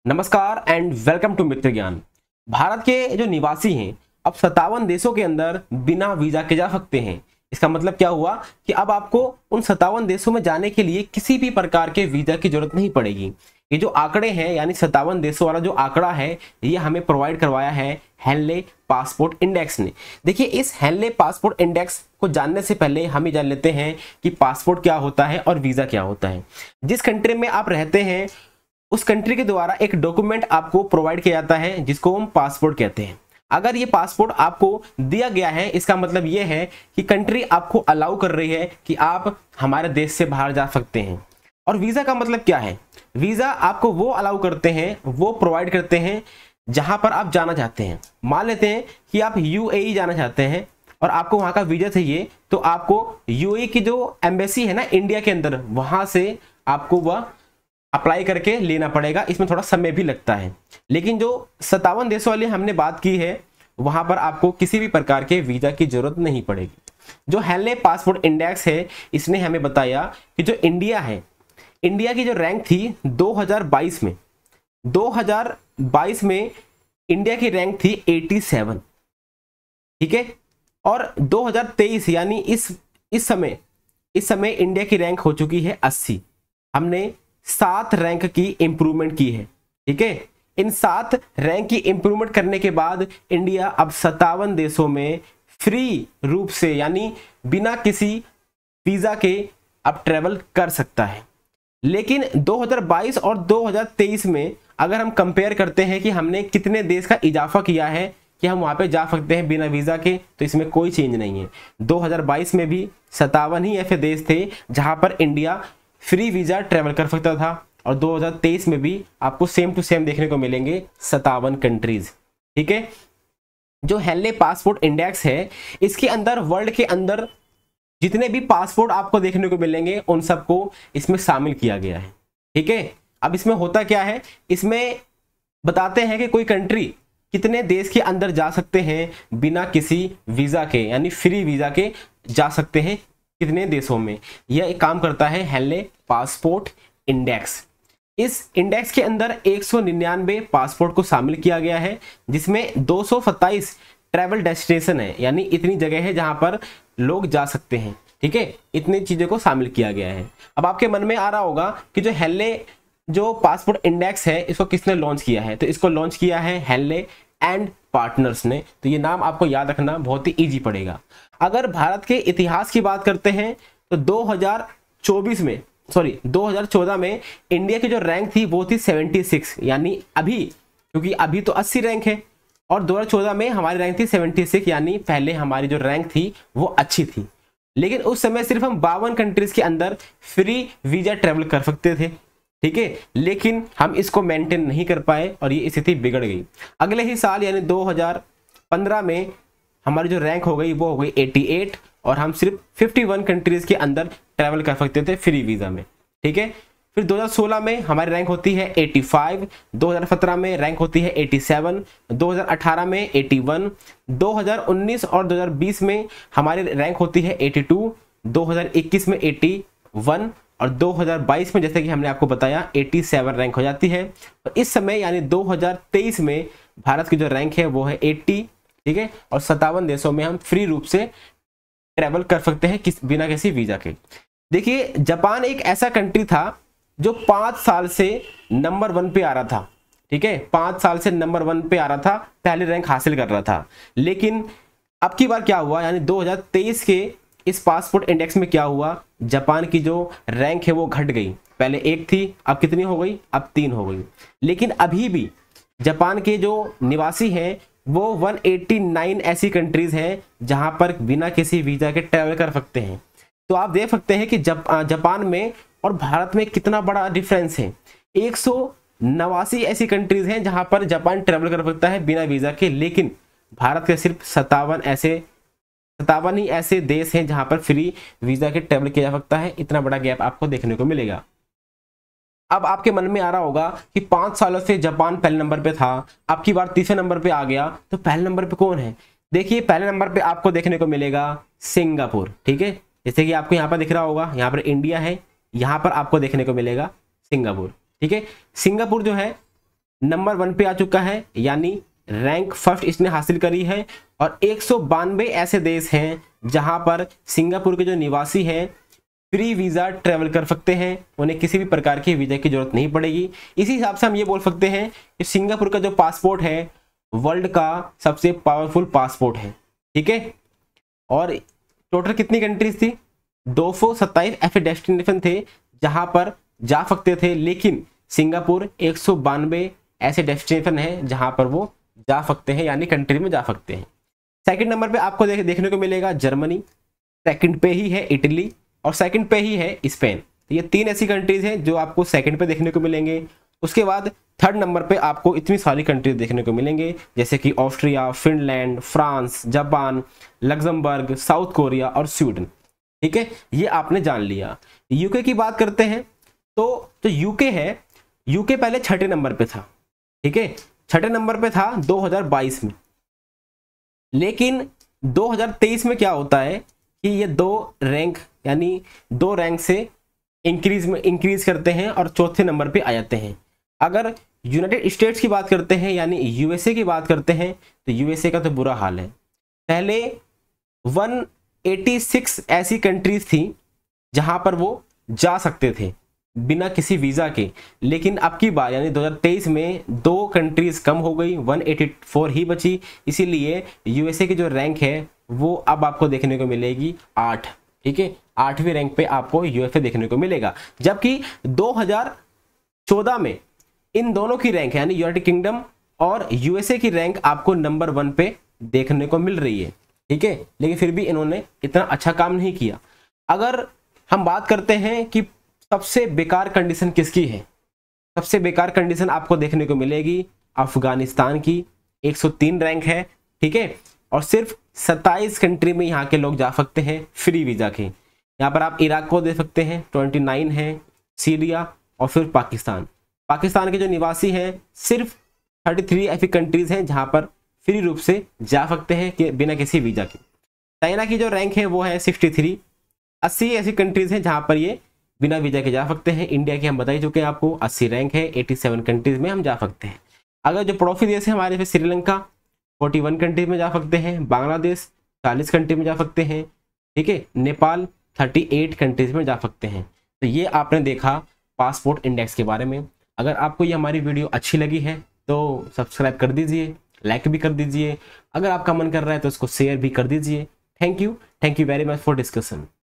नमस्कार and welcome to मित्र ज्ञान। भारत के जो निवासी हैं अब 57 देशों के अंदर बिना वीजा के जा सकते हैं। इसका मतलब क्या हुआ कि अब आपको उन 57 देशों में जाने के लिए किसी भी प्रकार के वीजा की जरूरत नहीं पड़ेगी। ये जो आंकड़े हैं यानी 57 देशों वाला जो आंकड़ा है ये हमें प्रोवाइड करवाया है हेनले पासपोर्ट इंडेक्स ने। देखिए, इस हेनले पासपोर्ट इंडेक्स को जानने से पहले हम ही जान लेते हैं कि पासपोर्ट क्या होता है और वीजा क्या होता है। जिस कंट्री में आप रहते हैं उस कंट्री के द्वारा एक डॉक्यूमेंट आपको प्रोवाइड किया जाता है जिसको हम पासपोर्ट कहते हैं। अगर ये पासपोर्ट आपको दिया गया है इसका मतलब ये है कि कंट्री आपको अलाउ कर रही है कि आप हमारे देश से बाहर जा सकते हैं। और वीजा का मतलब क्या है? वीजा आपको वो अलाउ करते हैं, वो प्रोवाइड करते हैं जहां पर आप जाना चाहते हैं। मान लेते हैं कि आप यूएई जाना चाहते हैं और आपको वहां का वीजा चाहिए, तो आपको यूएई की जो एम्बेसी है ना इंडिया के अंदर, वहां से आपको वह अप्लाई करके लेना पड़ेगा। इसमें थोड़ा समय भी लगता है, लेकिन जो 57 देशों वाली हमने बात की है वहां पर आपको किसी भी प्रकार के वीजा की जरूरत नहीं पड़ेगी। जो हेनले पासपोर्ट इंडेक्स है इसने हमें बताया कि जो इंडिया है, इंडिया की जो रैंक थी 2022 में इंडिया की रैंक थी 87, ठीक है। और 2023 यानी इस समय इंडिया की रैंक हो चुकी है 80। हमने 7 रैंक की इंप्रूवमेंट की है, ठीक है। इन 7 रैंक की इंप्रूवमेंट करने के बाद इंडिया अब 57 देशों में फ्री रूप से यानी बिना किसी वीजा के अब ट्रेवल कर सकता है। लेकिन 2022 और 2023 में अगर हम कंपेयर करते हैं कि हमने कितने देश का इजाफा किया है कि हम वहां पे जा सकते हैं बिना वीजा के, तो इसमें कोई चेंज नहीं है। 2022 में भी 57 ही ऐसे देश थे जहां पर इंडिया फ्री वीजा ट्रेवल कर सकता था, और 2023 में भी आपको सेम टू सेम देखने को मिलेंगे 57 कंट्रीज, ठीक है। जो हेनले पासपोर्ट इंडेक्स है इसके अंदर वर्ल्ड के अंदर जितने भी पासपोर्ट आपको देखने को मिलेंगे उन सबको इसमें शामिल किया गया है, ठीक है। अब इसमें होता क्या है, इसमें बताते हैं कि कोई कंट्री कितने देश के अंदर जा सकते हैं बिना किसी वीजा के, यानी फ्री वीजा के जा सकते हैं कितने देशों में। यह एक काम करता है हेनले पासपोर्ट इंडेक्स। इस इंडेक्स के अंदर 199 पासपोर्ट को शामिल किया गया है, जिसमें 227 ट्रैवल डेस्टिनेशन है, यानी इतनी जगह है जहां पर लोग जा सकते हैं, ठीक है। इतनी चीजों को शामिल किया गया है। अब आपके मन में आ रहा होगा कि जो हेनले जो पासपोर्ट इंडेक्स है इसको किसने लॉन्च किया है, तो इसको लॉन्च किया है हेनले एंड पार्टनर्स ने। तो ये नाम आपको याद रखना बहुत ही इजी पड़ेगा। अगर भारत के इतिहास की बात करते हैं तो 2014 में इंडिया की जो रैंक थी वो थी 76, यानी अभी, क्योंकि अभी तो 80 रैंक है और 2014 में हमारी रैंक थी 76, यानी पहले हमारी जो रैंक थी वो अच्छी थी। लेकिन उस समय सिर्फ हम 52 कंट्रीज के अंदर फ्री वीजा ट्रेवल कर सकते थे, ठीक है। लेकिन हम इसको मेंटेन नहीं कर पाए और ये स्थिति बिगड़ गई। अगले ही साल यानी 2015 में हमारी जो रैंक हो गई वो हो गई 88, और हम सिर्फ 51 कंट्रीज के अंदर ट्रैवल कर सकते थे फ्री वीजा में, ठीक है। फिर 2016 में हमारी रैंक होती है 85, 2017 में रैंक होती है 87, 2018 में 81, 2019 और 2020 में हमारी रैंक होती है 82, 2021 में 81 और 2022 में जैसे कि हमने आपको बताया 87 रैंक हो जाती है। और इस समय यानी 2023 में भारत की जो रैंक है वो है 80, ठीक है। और 57 देशों में हम फ्री रूप से ट्रैवल कर सकते हैं बिना किसी वीजा के। देखिए, जापान एक ऐसा कंट्री था जो 5 साल से नंबर 1 पे आ रहा था, ठीक है। 5 साल से नंबर 1 पे आ रहा था, पहले रैंक हासिल कर रहा था। लेकिन अब की बार क्या हुआ, यानी 2023 के इस पासपोर्ट इंडेक्स में क्या हुआ, जापान की जो रैंक है वो घट गई। पहले 1 थी, अब कितनी हो गई, अब 3 हो गई। लेकिन अभी भी जापान के जो निवासी हैं वो 189 ऐसी कंट्रीज हैं जहां पर बिना किसी वीजा के ट्रैवल कर सकते हैं। तो आप देख सकते हैं कि जापान में और भारत में कितना बड़ा डिफरेंस है। 189 ऐसी कंट्रीज हैं जहां पर जापान ट्रैवल कर सकता है बिना वीजा के, लेकिन भारत के सिर्फ 57 ही ऐसे देश हैं जहां पर फ्री वीजा के ट्रैवल किया जा सकता है। इतना बड़ा गैप आपको देखने को मिलेगा। अब आपके मन में आ रहा होगा कि 5 सालों से जापान पहले नंबर पे था, अब की बार तीसरे नंबर पे आ गया, तो पहले नंबर पे कौन है? देखिए, पहले नंबर पे आपको देखने को मिलेगा सिंगापुर, ठीक है। जैसे कि आपको यहाँ पर दिख रहा होगा, यहाँ पर इंडिया है, यहाँ पर आपको देखने को मिलेगा सिंगापुर, ठीक है। सिंगापुर जो है नंबर 1 पे आ चुका है, यानी रैंक फर्स्ट इसने हासिल करी है। और 192 ऐसे देश हैं जहां पर सिंगापुर के जो निवासी हैं फ्री वीजा ट्रेवल कर सकते हैं, उन्हें किसी भी प्रकार की वीजा की जरूरत नहीं पड़ेगी। इसी हिसाब से हम ये बोल सकते हैं कि सिंगापुर का जो पासपोर्ट है वर्ल्ड का सबसे पावरफुल पासपोर्ट है, ठीक है। और टोटल कितनी कंट्रीज थी? 227 ऐसे डेस्टिनेशन थे जहां पर जा सकते थे, लेकिन सिंगापुर 192 ऐसे डेस्टिनेशन है जहां पर वो जा सकते हैं, यानी कंट्री में जा सकते हैं। सेकंड नंबर पे आपको देखने को मिलेगा जर्मनी, सेकंड पे ही है इटली और सेकंड पे ही है स्पेन। ये 3 ऐसी कंट्रीज हैं जो आपको सेकंड पे देखने को मिलेंगे। उसके बाद थर्ड नंबर पे आपको इतनी सारी कंट्रीज देखने को मिलेंगे जैसे कि Austria, Finland, France, Japan, Luxembourg, south Korea और स्वीडन, ठीक है। ये आपने जान लिया। यूके की बात करते हैं तो जो यूके है, यूके पहले 6ठे नंबर पे था, ठीक है, 6ठे नंबर पे था 2022 में। लेकिन 2023 में क्या होता है कि ये 2 रैंक यानी 2 रैंक से इंक्रीज करते हैं और चौथे नंबर पे आ जाते हैं। अगर यूनाइटेड स्टेट्स की बात करते हैं यानी यूएसए की बात करते हैं तो यूएसए का तो बुरा हाल है। पहले 186 ऐसी कंट्रीज थी जहां पर वो जा सकते थे बिना किसी वीजा के, लेकिन अब की बार यानी 2023 में 2 कंट्रीज कम हो गई, 184 ही बची। इसीलिए यूएसए की जो रैंक है वो अब आपको देखने को मिलेगी 8, ठीक है। 8वीं रैंक पे आपको यूएसए देखने को मिलेगा, जबकि 2014 में इन दोनों की रैंक यानी यूनाइटेड किंगडम और यूएसए की रैंक आपको नंबर 1 पे देखने को मिल रही है, ठीक है। लेकिन फिर भी इन्होंने इतना अच्छा काम नहीं किया। अगर हम बात करते हैं कि सबसे बेकार कंडीशन किसकी है, सबसे बेकार कंडीशन आपको देखने को मिलेगी अफगानिस्तान की, 103 रैंक है, ठीक है। और सिर्फ 27 कंट्री में यहाँ के लोग जा सकते हैं फ्री वीजा के। यहाँ पर आप इराक को दे सकते हैं, 29 है, सीरिया और फिर पाकिस्तान के जो निवासी हैं सिर्फ 33 ऐसी कंट्रीज हैं जहां पर फ्री रूप से जा सकते हैं कि बिना किसी वीजा के। चाइना की जो रैंक है वो है 63, 80 ऐसी कंट्रीज हैं जहां पर ये बिना वीजा के जा सकते हैं। इंडिया की हम बता ही चुके हैं आपको, 80 रैंक है, 87 कंट्रीज में हम जा सकते हैं। अगर जो पड़ोसी देश है हमारे, श्रीलंका 41 कंट्रीज में जा सकते हैं, बांग्लादेश 40 कंट्री में जा सकते हैं, ठीक है, नेपाल 38 कंट्रीज में जा सकते हैं। तो ये आपने देखा पासपोर्ट इंडेक्स के बारे में। अगर आपको ये हमारी वीडियो अच्छी लगी है तो सब्सक्राइब कर दीजिए, लाइक भी कर दीजिए, अगर आपका मन कर रहा है तो इसको शेयर भी कर दीजिए। Thank you very much for discussion.